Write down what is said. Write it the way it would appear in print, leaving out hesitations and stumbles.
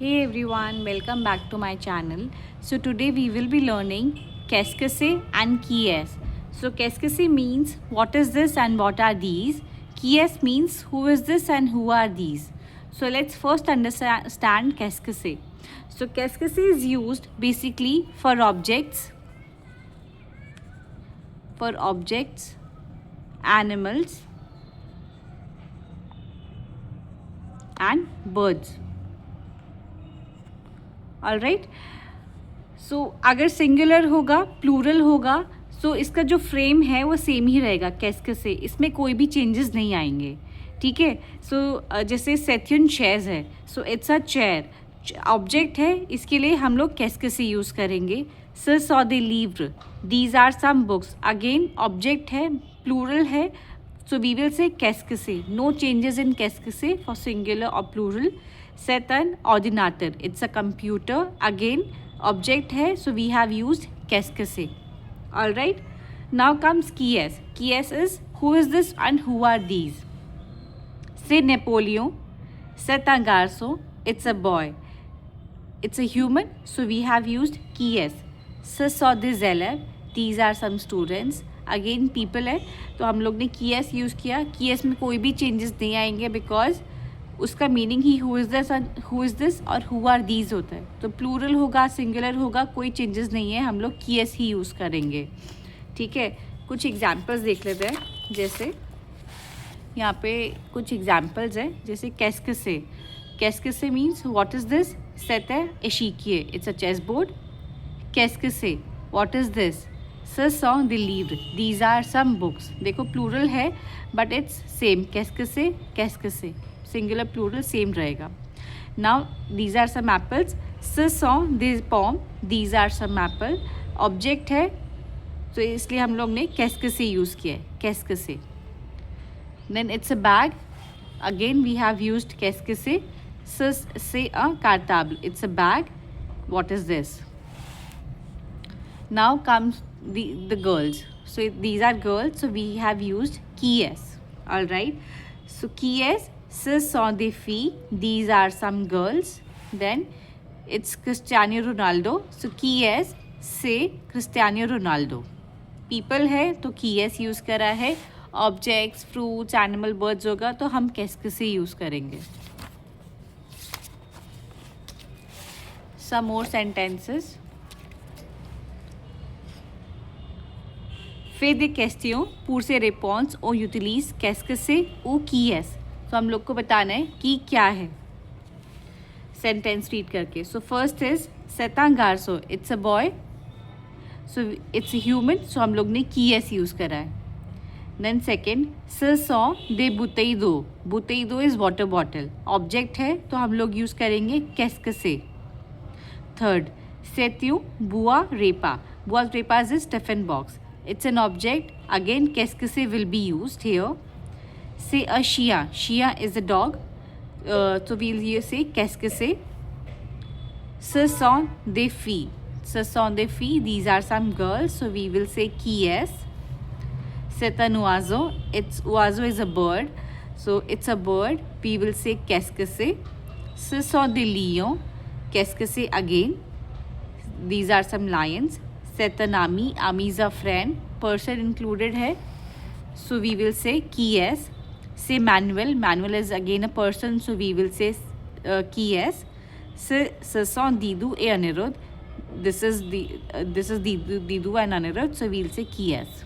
Hey everyone, welcome back to my channel. So today we will be learning qu'est-ce que c'est and qui est. So qu'est-ce que c'est means what is this and what are these. Qui est means who is this and who are these. So let's first understand qu'est-ce que c'est. So qu'est-ce que c'est is used basically for objects, animals and birds. All right. So अगर singular होगा plural होगा सो इसका जो frame है वो same ही रहेगा कैस्के से, इसमें कोई भी चेंजेस नहीं आएंगे. ठीक है. सो जैसे सेथ्यून चेयर्स है so it's a chair, object है, इसके लिए हम लोग कैस्के से यूज़ करेंगे. सर सॉ दे लीव्र, these are some books, again object है, प्लूरल है, सो वी विल से कैस्के से. नो चेंजेस इन कैस्के से फॉर सिंगुलर और plural. Set an ordinateur, it's a computer, again object है so we have used qu'est-ce que c'est. All right. Now comes qui est. Qui est is who is this and who are these. C'est Napoleon, c'est un garçon, it's a boy, it's a human so we have used qui est. Ce sont des élèves, these are some students, again people है तो हम लोग ने qui est use किया. qui est में कोई भी changes नहीं आएंगे बिकॉज उसका meaning he who is this और हु आर दीज होता है. तो प्लूरल होगा सिंगुलर होगा कोई चेंजेस नहीं है, हम लोग की एस ही यूज़ करेंगे. ठीक है. कुछ एग्जांपल्स देख लेते हैं. जैसे यहाँ पे कुछ एग्जांपल्स हैं. जैसे कैस्के से. कैस्के से मीन्स व्हाट इज़ दिस. सेट है एशिकिए, इट्स अ चेस बोर्ड. कैस्के से व्हाट इज़ दिस. सर सॉन्ग द लीव्ड, दीज आर सम बुक्स. देखो प्लूरल है बट इट्स सेम. कैस्के से सिंगुलर प्लूरल सेम रहेगा. Now these are some apples. स सॉन्ग दिस पॉम, these are some apple. Object है तो इसलिए हम लोग ने कैस्के से यूज़ किया है. कैस्के से. Then it's a bag, again we have used कैस्के से. से अ कारताबल, it's a bag. What is this. Now comes the girls. So these are girls so we have used की एस. All right. सो की एस. Ce sont des filles, these are some girls. Then it's Cristiano Ronaldo. So qui est c'est Cristiano Ronaldo. People है तो qui est use करा है. Objects, fruits, animal, birds होगा तो हम कैस्के से यूज़ करेंगे. Some more sentences. Fais des questions pour ces réponses on utilise qu'est-ce que c'est ou qui est. तो हम लोग को बताना है कि क्या है. सेंटेंस रीड करके. सो फर्स्ट इज सेता गार्सो, it's a boy, so it's a human, so हम लोग ने की एस यूज़ करा है. देन सेकेंड स सॉ दे बुतेइदो. बुतेइदो इज़ वाटर बॉटल. ऑब्जेक्ट है तो हम लोग यूज़ करेंगे कैस्के से. थर्ड सेत्यू बुआ रेपा. बुआ रेपा is tiffin box. It's an object, again कैस्के से will be used here. Say a Shia. Shia is a dog. So we'll say qu'est-ce que c'est. Ce sont des filles. Ce sont des filles. These are some girls. So we will say qui est. C'est un oiseau. Oiseau is a bird. So it's a bird. We will say qu'est-ce que c'est. Ce sont des lions. Qu'est-ce que c'est again. These are some lions. C'est un ami. Ami is a friend. Person included है. So we will say qui est. Say Manuel. Manuel is again a person, so we will say qui est. Ce sont Didu et Anirudh. This is Didu and Anirudh, so we'll say qui est.